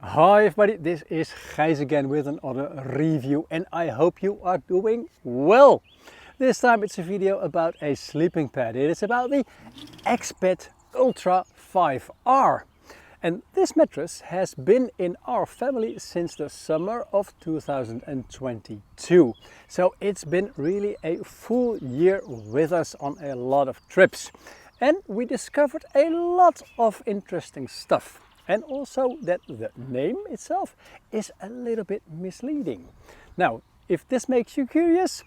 Hi everybody, this is Gijs again with another review and I hope you are doing well. This time it's a video about a sleeping pad. It is about the Exped Ultra 5R. And this mattress has been in our family since the summer of 2022. So it's been really a full year with us on a lot of trips. And we discovered a lot of interesting stuff. And also that the name itself is a little bit misleading. Now, if this makes you curious,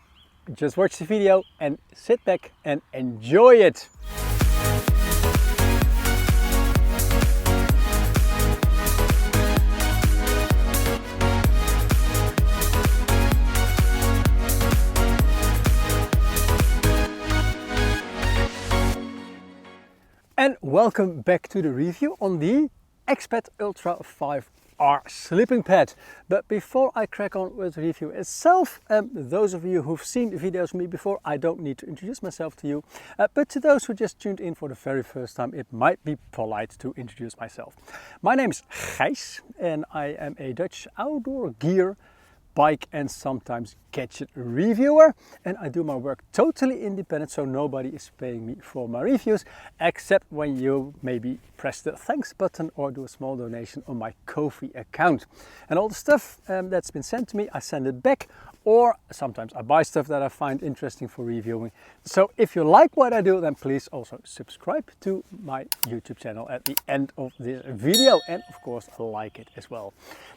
just watch the video and sit back and enjoy it. And welcome back to the review on the Exped Ultra 5R sleeping pad. But before I crack on with the review itself, those of you who've seen the videos from me before, I don't need to introduce myself to you. But to those who just tuned in for the very first time, it might be polite to introduce myself. My name is Gijs and I am a Dutch outdoor gear, bike and sometimes gadget reviewer, and I do my work totally independent, so nobody is paying me for my reviews except when you maybe press the thanks button or do a small donation on my Ko-fi account. And all the stuff that's been sent to me, I send it back, or sometimes I buy stuff that I find interesting for reviewing. So if you like what I do, then please also subscribe to my YouTube channel at the end of this video, and of course like it as well.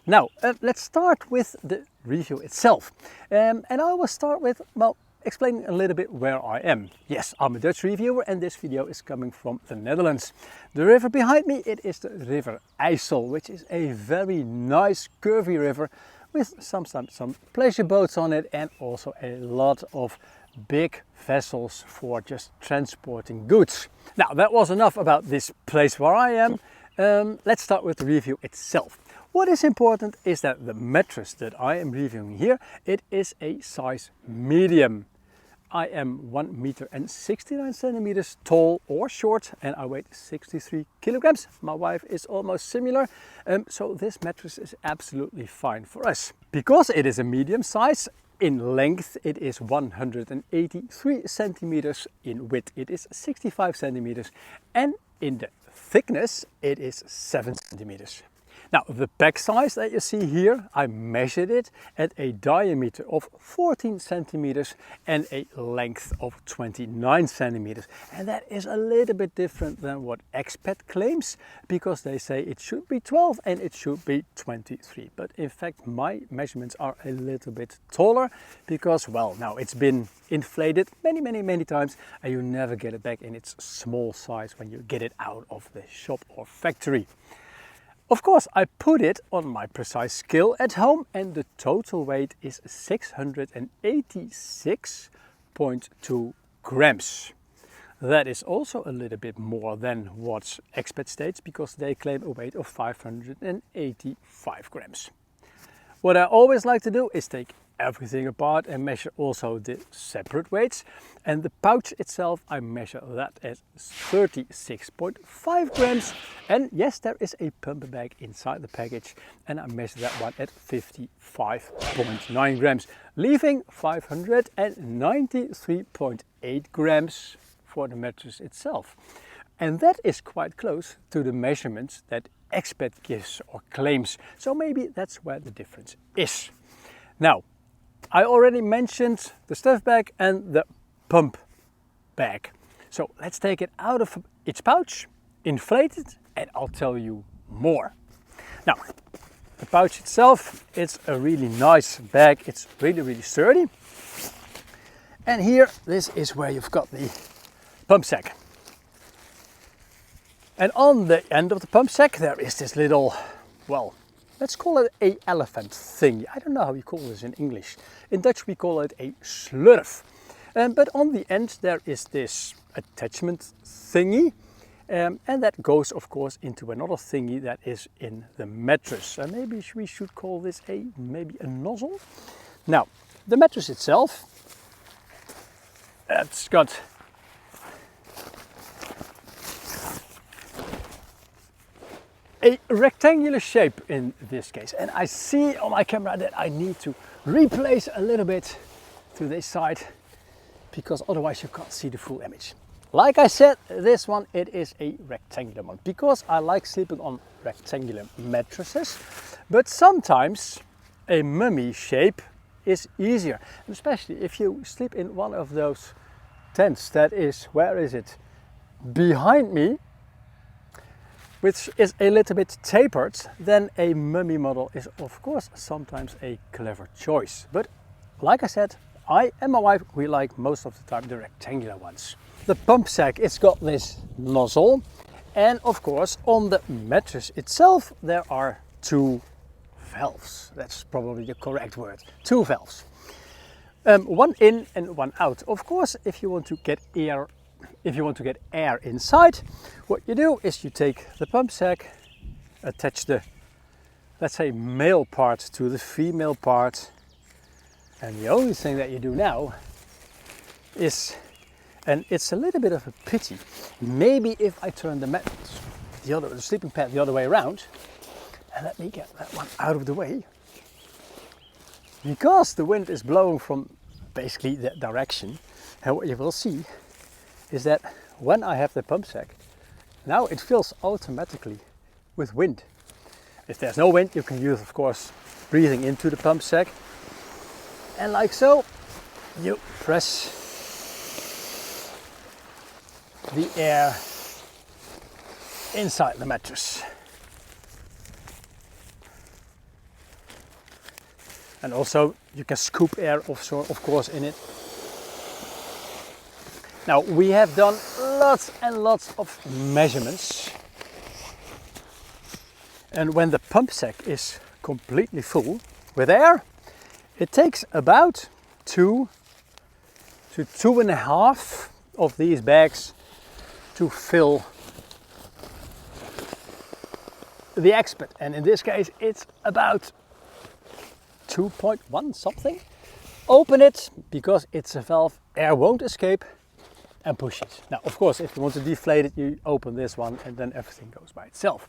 Now let's start with the review itself. And I will start with, well, explaining a little bit where I am. Yes, I'm a Dutch reviewer and this video is coming from the Netherlands. The river behind me, it is the River IJssel, which is a very nice curvy river with some pleasure boats on it and also a lot of big vessels for just transporting goods. Now that was enough about this place where I am. Let's start with the review itself. What is important is that the mattress that I am reviewing here, it is a size medium. I am 1.69 meters tall or short and I weigh 63 kilograms. My wife is almost similar, so this mattress is absolutely fine for us. Because it is a medium size, in length it is 183 centimeters, in width it is 65 centimeters, and in the thickness it is 7 centimeters. Now the pack size that you see here, I measured it at a diameter of 14 centimeters and a length of 29 centimeters. And that is a little bit different than what Exped claims, because they say it should be 12 and it should be 23. But in fact my measurements are a little bit taller because, well, now it's been inflated many times and you never get it back in its small size when you get it out of the shop or factory. Of course, I put it on my precise scale at home and the total weight is 686.2 grams. That is also a little bit more than what Exped states, because they claim a weight of 585 grams. What I always like to do is take everything apart and measure also the separate weights, and the pouch itself, I measure that at 36.5 grams, and yes, there is a pump bag inside the package and I measure that one at 55.9 grams, leaving 593.8 grams for the mattress itself. And that is quite close to the measurements that Exped gives or claims, so maybe that's where the difference is. Now, I already mentioned the stuff bag and the pump bag. So let's take it out of its pouch, inflate it, and I'll tell you more. Now, the pouch itself, it's a really nice bag. It's really sturdy. And here, this is where you've got the pump sack. And on the end of the pump sack, there is this little, well, let's call it an elephant thingy. I don't know how you call this in English. In Dutch we call it a slurf. But on the end there is this attachment thingy. And that goes of course into another thingy that is in the mattress. Maybe we should call this maybe a nozzle. Now, the mattress itself, it's got a rectangular shape in this case. And I see on my camera that I need to replace a little bit to this side, because otherwise you can't see the full image. Like I said, this one, it is a rectangular one because I like sleeping on rectangular mattresses, but sometimes a mummy shape is easier, especially if you sleep in one of those tents that is, where is it, behind me, which is a little bit tapered. Then a mummy model is of course sometimes a clever choice. But like I said, I and my wife, we like most of the time the rectangular ones. The pump sack, it's got this nozzle, and of course on the mattress itself there are two valves. That's probably the correct word. Two valves. One in and one out. Of course, if you want to get air inside, what you do is you take the pump sack, attach the, let's say, male part to the female part, and the only thing that you do now is, and it's a little bit of a pity, maybe if I turn the sleeping pad the other way around, and let me get that one out of the way, because the wind is blowing from basically that direction, and what you will see is that when I have the pump sack, now it fills automatically with wind. If there's no wind, you can use, of course, breathing into the pump sack, and like so, you press the air inside the mattress. And also you can scoop air of course in it. Now we have done lots and lots of measurements, and when the pump sack is completely full with air, it takes about 2 to 2.5 of these bags to fill the Exped, and in this case it's about 2.1 something. Open it, because it's a valve, air won't escape, and push it. Now of course if you want to deflate it, you open this one and then everything goes by itself.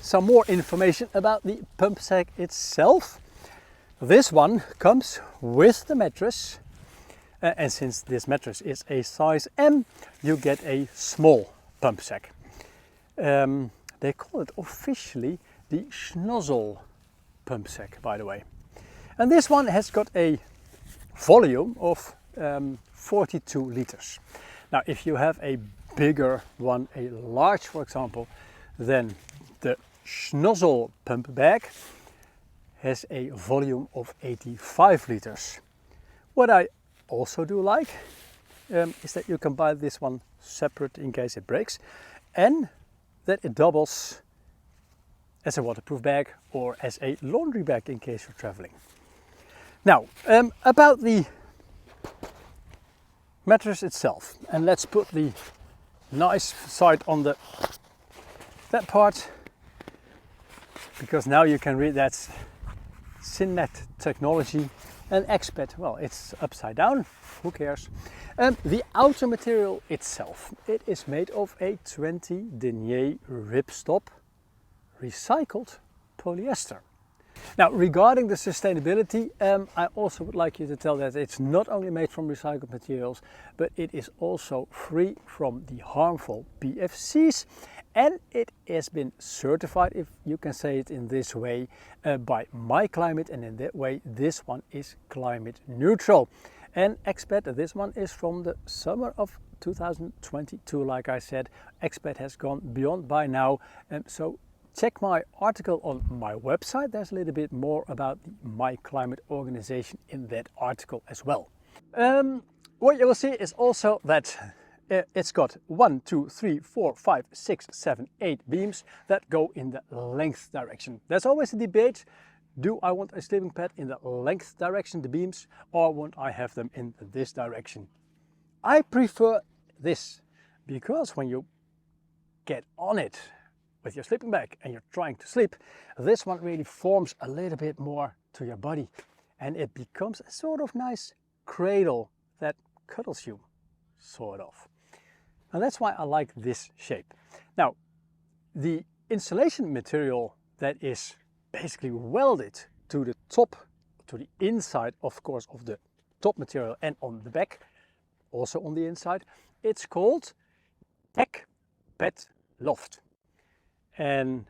Some more information about the pump sack itself. This one comes with the mattress, and since this mattress is a size M, you get a small pump sack. They call it officially the Schnozzle pump sack, by the way. And this one has got a volume of 42 liters. Now if you have a bigger one, a large for example, then the Schnozzle pump bag has a volume of 85 liters. What I also do like is that you can buy this one separate in case it breaks, and that it doubles as a waterproof bag or as a laundry bag in case you're traveling. Now about the mattress itself, and let's put the nice side on that part, because now you can read that's Synmat technology, and Exped, well, it's upside down, who cares. The outer material itself, it is made of a 20 denier ripstop recycled polyester. Now regarding the sustainability, I also would like you to tell that it's not only made from recycled materials, but it is also free from the harmful PFCs, and it has been certified, if you can say it in this way, by My Climate, and in that way this one is climate neutral. And Exped, this one is from the summer of 2022. Like I said, Exped has gone beyond by now, so check my article on my website. There's a little bit more about the My Climate organization in that article as well. What you will see is also that it's got 1, 2, 3, 4, 5, 6, 7, 8 beams that go in the length direction. There's always a debate. Do I want a sleeping pad in the length direction, the beams, or want I have them in this direction? I prefer this, because when you get on it with your sleeping bag and you're trying to sleep, this one really forms a little bit more to your body, and it becomes a sort of nice cradle that cuddles you, sort of. And that's why I like this shape. Now, the insulation material that is basically welded to the top, to the inside, of course, of the top material and on the back, also on the inside, it's called Exped Loft. And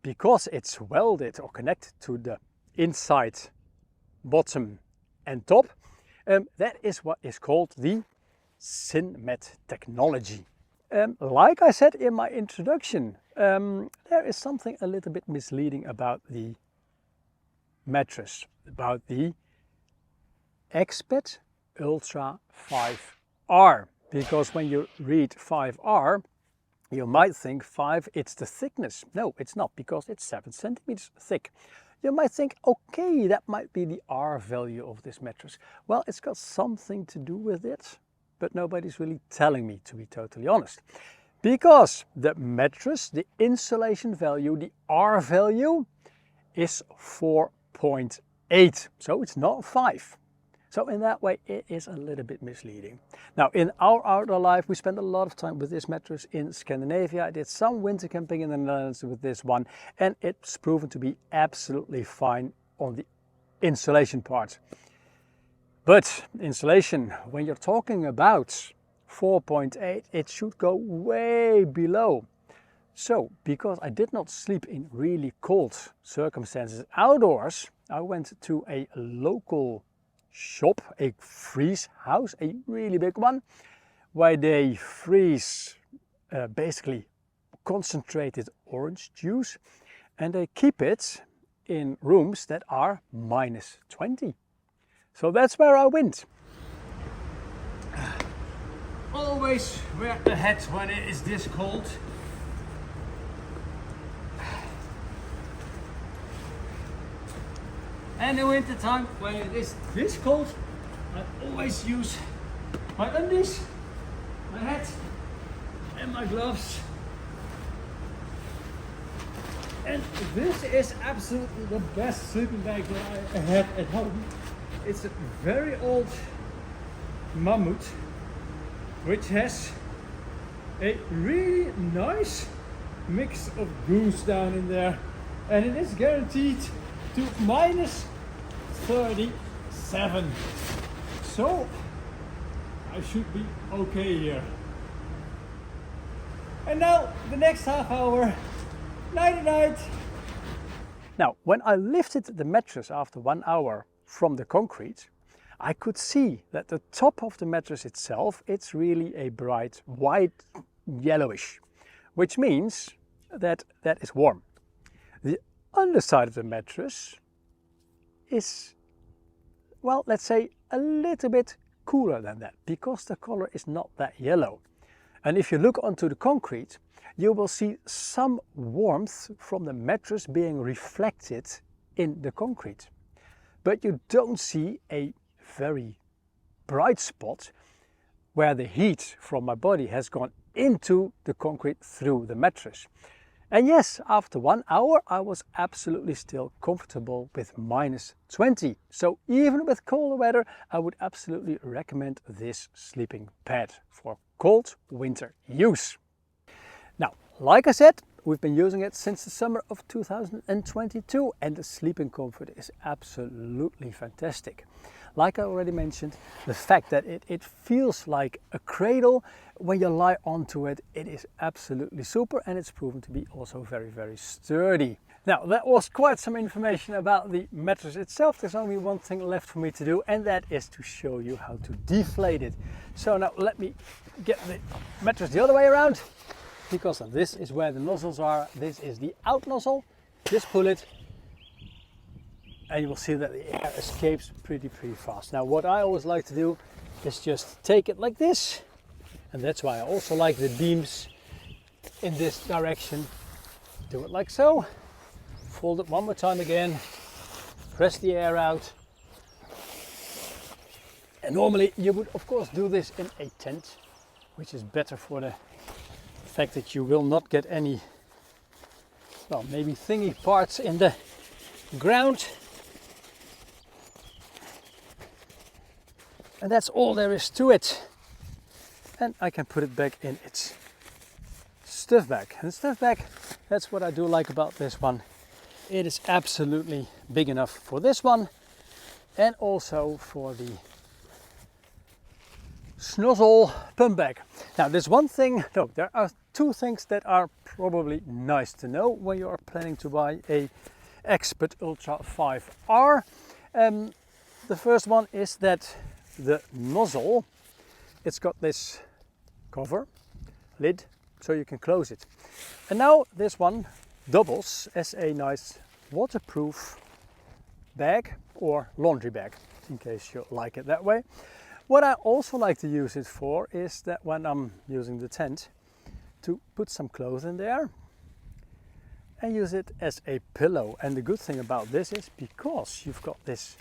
because it's welded or connected to the inside, bottom and top, that is what is called the Synmat technology. Like I said in my introduction, there is something a little bit misleading about the mattress, about the Exped Ultra 5R, because when you read 5R, you might think 5, it's the thickness. No, it's not, because it's 7 centimeters thick. You might think, okay, that might be the R value of this mattress. Well, it's got something to do with it, but nobody's really telling me, to be totally honest. Because the mattress, the insulation value, the R value is 4.8. So it's not 5. So in that way, it is a little bit misleading. Now, in our outdoor life, we spend a lot of time with this mattress in Scandinavia. I did some winter camping in the Netherlands with this one, and it's proven to be absolutely fine on the insulation part. But insulation, when you're talking about 4.8, it should go way below. So, because I did not sleep in really cold circumstances outdoors, I went to a local shop, a freeze house, a really big one, where they freeze basically concentrated orange juice, and they keep it in rooms that are -20. So that's where I went. Always wear a hat when it is this cold. And in winter time, when it is this cold, I always use my undies, my hat and my gloves. And this is absolutely the best sleeping bag that I have at home. It's a very old Mammut, which has a really nice mix of goose down in there, and it is guaranteed to -37. So I should be okay here. And now the next half hour, nighty night. Now, when I lifted the mattress after 1 hour from the concrete, I could see that the top of the mattress itself, it's really a bright white yellowish, which means that that is warm. The underside of the mattress is, well, let's say a little bit cooler than that, because the color is not that yellow. And if you look onto the concrete, you will see some warmth from the mattress being reflected in the concrete. But you don't see a very bright spot where the heat from my body has gone into the concrete through the mattress. And yes, after 1 hour, I was absolutely still comfortable with -20. So even with colder weather, I would absolutely recommend this sleeping pad for cold winter use. Now, like I said, we've been using it since the summer of 2022, and the sleeping comfort is absolutely fantastic. Like I already mentioned, the fact that it feels like a cradle when you lie onto it, it is absolutely super, and it's proven to be also very, very sturdy. Now, that was quite some information about the mattress itself. There's only one thing left for me to do, and that is to show you how to deflate it. So now let me get the mattress the other way around, because this is where the nozzles are. This is the out nozzle. Just pull it, and you will see that the air escapes pretty fast. Now, what I always like to do is just take it like this, and that's why I also like the beams in this direction. Do it like so, fold it one more time again, press the air out. And normally you would of course do this in a tent, which is better for the fact that you will not get any, well, maybe thingy parts in the ground. And that's all there is to it. And I can put it back in its stuff bag. And the stuff bag That's what I do like about this one. It is absolutely big enough for this one and also for the snozzle pump bag. Now there's one thing, no, there are two things that are probably nice to know when you are planning to buy a Exped Ultra 5R. The first one is that the nozzle, it's got this cover, lid, so you can close it. And now this one doubles as a nice waterproof bag or laundry bag, in case you like it that way. What I also like to use it for is that when I'm using the tent, to put some clothes in there and use it as a pillow. And the good thing about this is because you've got this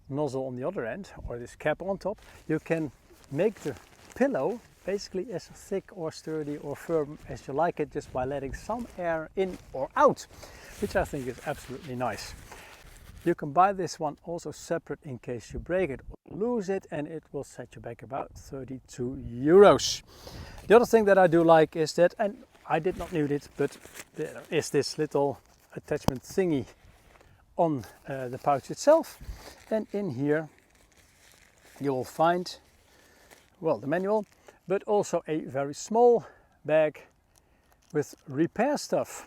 nozzle on the other end or this cap on top, you can make the pillow basically as thick or sturdy or firm as you like it, just by letting some air in or out, which I think is absolutely nice. You can buy this one also separate in case you break it or lose it, and it will set you back about 32 euros. The other thing that I do like is that, and I did not need it, but there is this little attachment thingy on the pouch itself, and in here you will find, well, the manual, but also a very small bag with repair stuff.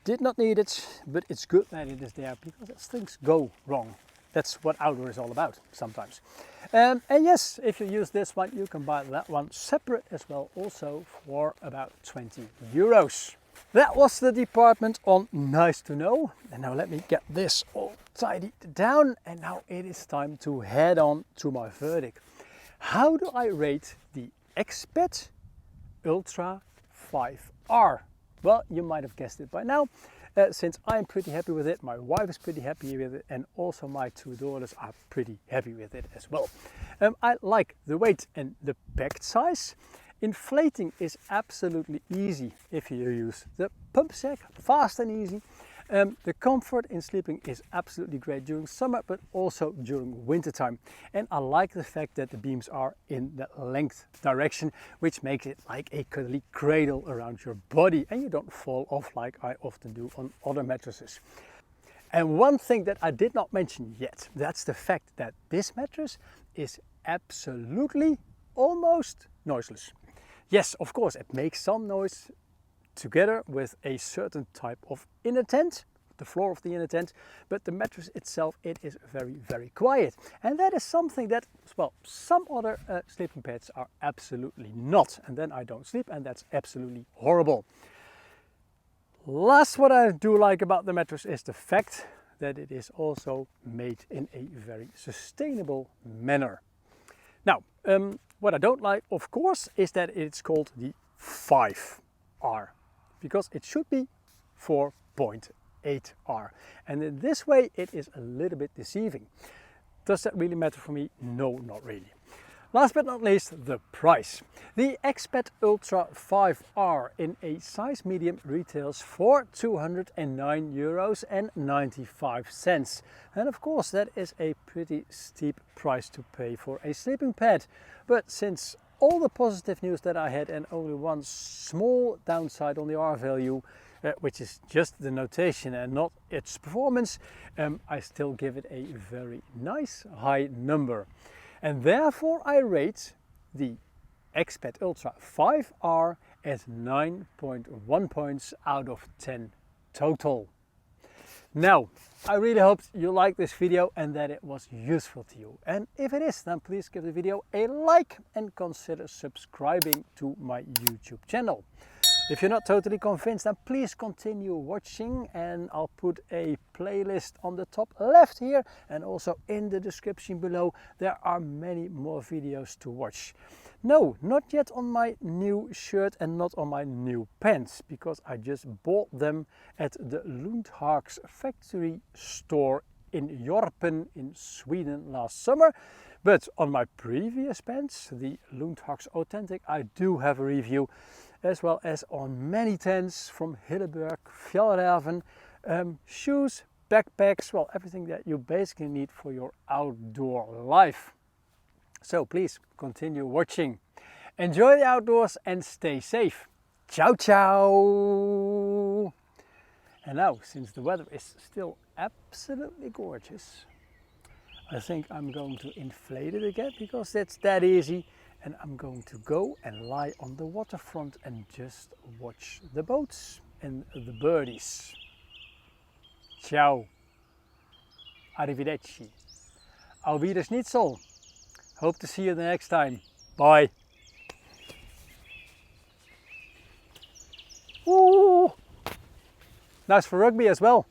Did not need it, but it's good that it is there because things go wrong. That's what outdoor is all about sometimes. And yes, if you use this one, you can buy that one separate as well, also for about 20 euros. That was the department on nice to know. And now let me get this all tidied down. And now it is time to head on to my verdict. How do I rate the Exped Ultra 5R? Well, you might have guessed it by now. Since I'm pretty happy with it, my wife is pretty happy with it, and also my two daughters are pretty happy with it as well. I like the weight and the packed size. Inflating is absolutely easy if you use the pump sack, fast and easy. The comfort in sleeping is absolutely great during summer, but also during winter time. And I like the fact that the beams are in the length direction, which makes it like a cuddly cradle around your body, and you don't fall off like I often do on other mattresses. And one thing that I did not mention yet, that's the fact that this mattress is absolutely almost noiseless. Yes, of course, it makes some noise together with a certain type of inner tent, the floor of the inner tent, but the mattress itself, it is very, very quiet. And that is something that, well, some other sleeping pads are absolutely not. And then I don't sleep, and that's absolutely horrible. Last, what I do like about the mattress is the fact that it is also made in a very sustainable manner. Now, what I don't like, of course, is that it's called the 5R, because it should be 4.8R. And in this way, it is a little bit deceiving. Does that really matter for me? No, not really. Last but not least, the price. The Exped Ultra 5R in a size medium retails for 209 euros and 95 cents. And of course, that is a pretty steep price to pay for a sleeping pad. But since all the positive news that I had and only one small downside on the R value, which is just the notation and not its performance, I still give it a very nice high number. And therefore I rate the Exped Ultra 5R at 9.1 points out of 10 total. Now, I really hope you liked this video and that it was useful to you. And if it is, then please give the video a like and consider subscribing to my YouTube channel. If you're not totally convinced, then please continue watching, and I'll put a playlist on the top left here, and also in the description below there are many more videos to watch. No, not yet on my new shirt and not on my new pants, because I just bought them at the Lundhags factory store in Jorpen in Sweden last summer. But on my previous pants, the Lundhags Authentic, I do have a review, as well as on many tents from Hilleberg, Fjallraven, shoes, backpacks, well, everything that you basically need for your outdoor life. So please continue watching. Enjoy the outdoors and stay safe. Ciao, ciao. And now, since the weather is still absolutely gorgeous, I think I'm going to inflate it again because that's that easy. And I'm going to go and lie on the waterfront and just watch the boats and the birdies. Ciao. Arrivederci. Auf Wiedersehen. Hope to see you the next time. Bye. Woo! Nice for rugby as well.